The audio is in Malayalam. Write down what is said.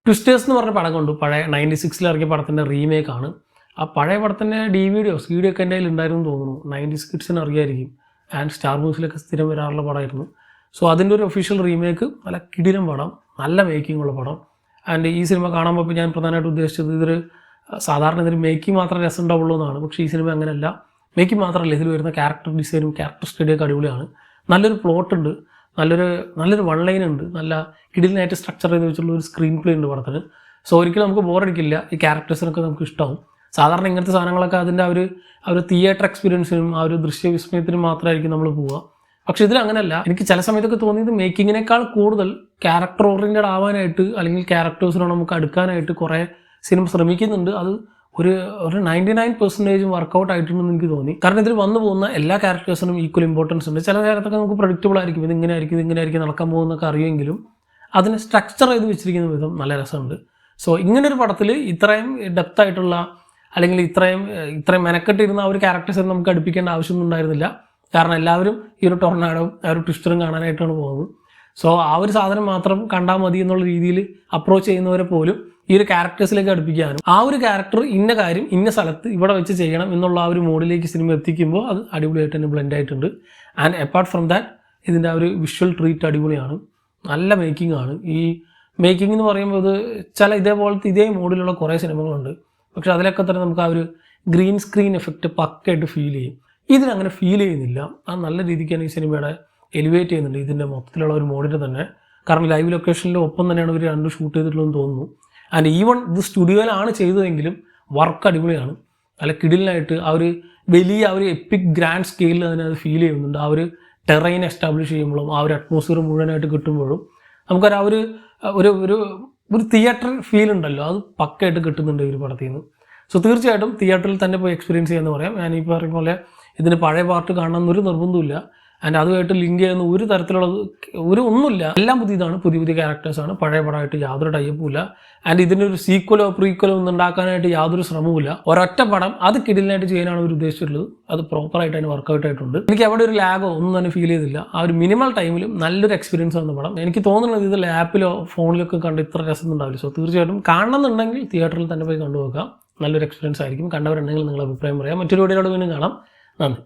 ട്വിസ്റ്റേഴ്സ് എന്ന് പറഞ്ഞ പടം കണ്ടു. പഴയ 96 ഇറങ്ങിയ പടത്തിൻ്റെ റീമേക്കാണ്. ആ പഴയ പടത്തിൻ്റെ DVD സി ഡി ഒക്കെ എൻ്റെ കയ്യിൽ ഉണ്ടായിരുന്നു തോന്നുന്നു. 90s കിഡ്സിന് അറിയായിരിക്കും. ആൻഡ് സ്റ്റാർ മ്യൂസിലൊക്കെ സ്ഥിരം വരാറുള്ള പടമായിരുന്നു. സോ അതിൻ്റെ ഒരു ഒഫീഷ്യൽ റീമേക്ക്, നല്ല കിടിലം പടം, നല്ല മേക്കിംഗ് ഉള്ള പടം. ആൻഡ് ഈ സിനിമ കാണുമ്പോൾ ഇപ്പോൾ ഞാൻ പ്രധാനമായിട്ട് ഉദ്ദേശിച്ചത് ഇതൊരു സാധാരണ ഇതിൽ മേക്കിംഗ് മാത്രമേ രസം ഉണ്ടാവുള്ളൂ എന്നാണ്. പക്ഷേ ഈ സിനിമ അങ്ങനെയല്ല. മേക്കിംഗ് മാത്രമല്ല, ഇതിൽ വരുന്ന ക്യാരക്ടർ ഡിസൈനും ക്യാരക്ടർ സ്റ്റഡിയൊക്കെ അടിപൊളിയാണ്. നല്ലൊരു പ്ലോട്ട് ഉണ്ട്, നല്ലൊരു വൺ ലൈൻ ഉണ്ട്, നല്ല കിടിലിനായിട്ട് സ്ട്രക്ചർ ചെയ്ത് വെച്ചുള്ള ഒരു സ്ക്രീൻ പ്ലേ ഉണ്ട് പടത്തിന്. സോ ഒരിക്കലും നമുക്ക് ബോറടിക്കില്ല. ഈ ക്യാരക്ടേഴ്സിനൊക്കെ നമുക്ക് ഇഷ്ടമാവും. സാധാരണ ഇങ്ങനത്തെ സാധനങ്ങളൊക്കെ അതിൻ്റെ ആ ഒരു തിയേറ്റർ എക്സ്പീരിയൻസിനും ആ ഒരു ദൃശ്യവിസ്മയത്തിനും മാത്രമായിരിക്കും നമ്മൾ പോവുക. പക്ഷെ ഇതിൽ അങ്ങനെയല്ല. എനിക്ക് ചില സമയത്തൊക്കെ തോന്നിയത് മേക്കിങ്ങിനേക്കാൾ കൂടുതൽ ക്യാരക്ടർ ഓറിയൻറ്റഡ് ആവാനായിട്ട് അല്ലെങ്കിൽ ക്യാരക്ടേഴ്സിനോട് നമുക്ക് അടുക്കാനായിട്ട് കുറേ സിനിമ ശ്രമിക്കുന്നുണ്ട്. അത് ഒരു 99% വർക്കൗട്ട് ആയിട്ടുണ്ടെന്ന് എനിക്ക് തോന്നി. കാരണം ഇതിൽ വന്നു പോകുന്ന എല്ലാ ക്യാരക്ടേഴ്സിനും ഈക്വൽ ഇമ്പോർട്ടൻസ് ഉണ്ട്. ചില നേരത്തൊക്കെ നമുക്ക് പ്രഡിക്റ്റബിൾ ആയിരിക്കും, ഇതിങ്ങനെ ആയിരിക്കും നടക്കാൻ പോകുന്നൊക്കെ അറിയുമെങ്കിലും അതിനെ സ്ട്രക്ചർ ചെയ്ത് വെച്ചിരിക്കുന്ന വിധം നല്ല രസമുണ്ട്. സോ ഇങ്ങനൊരു പടത്തിൽ ഇത്രയും ഡെപ്ത് ആയിട്ടുള്ള അല്ലെങ്കിൽ ഇത്രയും മെനക്കെട്ടിരുന്ന ആ ഒരു ക്യാരക്ടേഴ്സിനെ നമുക്ക് അടുപ്പിക്കേണ്ട ആവശ്യമൊന്നും ഉണ്ടായിരുന്നില്ല. കാരണം എല്ലാവരും ഈ ഒരു ടൊർണാഡോയും ആ ഒരു ട്വിസ്റ്ററും കാണാനായിട്ടാണ് പോകുന്നത്. സോ ആ ഒരു സാധനം മാത്രം കണ്ടാൽ മതി എന്നുള്ള രീതിയിൽ അപ്രോച്ച് ചെയ്യുന്നവരെ പോലും ഈ ഒരു ക്യാരക്ടേഴ്സിലേക്ക് അടുപ്പിക്കാനും ആ ഒരു ക്യാരക്ടർ ഇന്ന കാര്യം ഇന്ന സ്ഥലത്ത് ഇവിടെ വെച്ച് ചെയ്യണം എന്നുള്ള ആ ഒരു മോഡിലേക്ക് സിനിമ എത്തിക്കുമ്പോൾ അത് അടിപൊളിയായിട്ട് തന്നെ ബ്ലെൻഡ് ആയിട്ടുണ്ട്. ആൻഡ് അപ്പാർട്ട് ഫ്രം ദാറ്റ് ഇതിൻ്റെ ആ ഒരു വിഷ്വൽ ട്രീറ്റ് അടിപൊളിയാണ്, നല്ല മേക്കിംഗ് ആണ്. ഈ മേക്കിംഗ് എന്ന് പറയുമ്പോൾ ഇത് ഇതേ മോഡിലുള്ള കുറേ സിനിമകളുണ്ട്. പക്ഷെ അതിലൊക്കെ തന്നെ നമുക്ക് ആ ഒരു ഗ്രീൻ സ്ക്രീൻ എഫക്റ്റ് പക്കയായിട്ട് ഫീൽ ചെയ്യും. ഇതിനങ്ങനെ ഫീൽ ചെയ്യുന്നില്ല. ആ നല്ല രീതിക്ക് തന്നെ ഈ സിനിമയുടെ എലിവേറ്റ് ചെയ്യുന്നുണ്ട് ഇതിൻ്റെ മൊത്തത്തിലുള്ള ഒരു മോഡിനെ തന്നെ. കാരണം ലൈവ് ലൊക്കേഷനിൽ ഒപ്പം തന്നെയാണ് ഇവർ രണ്ട് ഷൂട്ട് ചെയ്തിട്ടുള്ളതെന്ന് തോന്നുന്നു. ആൻഡ് ഈവൺ ഇത് സ്റ്റുഡിയോയിലാണ് ചെയ്തതെങ്കിലും വർക്ക് അടിപൊളിയാണ്. നല്ല കിടിലിനായിട്ട് ആ ഒരു വലിയ ആ ഒരു എപ്പിക് ഗ്രാൻഡ് സ്കെയിലിൽ അതിനത് ഫീൽ ചെയ്യുന്നുണ്ട്. ആ ഒരു ടെറൈൻ എസ്റ്റാബ്ലിഷ് ചെയ്യുമ്പോഴും ആ ഒരു അറ്റ്മോസ്ഫിയർ മുഴുവനായിട്ട് കിട്ടുമ്പോഴും നമുക്കൊരു ആ ഒരു തിയേറ്റർ ഫീൽ ഉണ്ടല്ലോ, അത് പക്കയായിട്ട് കിട്ടുന്നുണ്ട് ഈ ഒരു പടത്തിൽ നിന്ന്. സോ തീർച്ചയായിട്ടും തിയേറ്ററിൽ തന്നെ പോയി എക്സ്പീരിയൻസ് ചെയ്യാമെന്ന് പറയാം. ഞാൻ ഈ പറയുന്ന പോലെ ഇതിന് പഴയ പാർട്ട് കാണണമെന്നൊരു നിർബന്ധമില്ല. ആൻഡ് അതുമായിട്ട് ലിങ്ക് ചെയ്യുന്ന ഒരു തരത്തിലുള്ളത് ഒന്നുമില്ല. എല്ലാം പുതിയതാണ്, പുതിയ ക്യാരക്ടേഴ്സാണ്. പഴയ പടമായിട്ട് യാതൊരു ടൈപ്പുമില്ല. ആൻഡ് ഇതിൻ്റെ ഒരു സീക്വലോ പ്രീക്വലോ ഒന്നും ഉണ്ടാക്കാനായിട്ട് യാതൊരു ശ്രമവുമില്ല. ഒരൊറ്റ പടം അത് കിടിലിനായിട്ട് ചെയ്യാനാണ് അവർ ഉദ്ദേശിച്ചിട്ടുള്ളത്. അത് പ്രോപ്പറായിട്ട് അതിന് വർക്കൗട്ട് ആയിട്ടുണ്ട്. എനിക്ക് അവിടെ ഒരു ലാഗോ ഒന്നും തന്നെ ഫീൽ ചെയ്തില്ല. ആ ഒരു മിനിമൽ ടൈമിലും നല്ലൊരു എക്സ്പീരിയൻസ് വന്ന പടം. എനിക്ക് തോന്നുന്നത് ഇത് ലാപ്പിലോ ഫോണിലൊക്കെ കണ്ട് ഇത്ര രസം ഉണ്ടാവില്ല. സോ തീർച്ചയായിട്ടും കാണണമെന്നുണ്ടെങ്കിൽ തിയേറ്ററിൽ തന്നെ പോയി കണ്ടുപോകാം. നല്ലൊരു എക്സ്പീരിയൻസ് ആയിരിക്കും. കണ്ടവരുണ്ടെങ്കിൽ നിങ്ങളുടെ അഭിപ്രായം പറയാം. മറ്റൊരു വീഡിയോയോട് വീണ്ടും കാണാം. നന്ദി.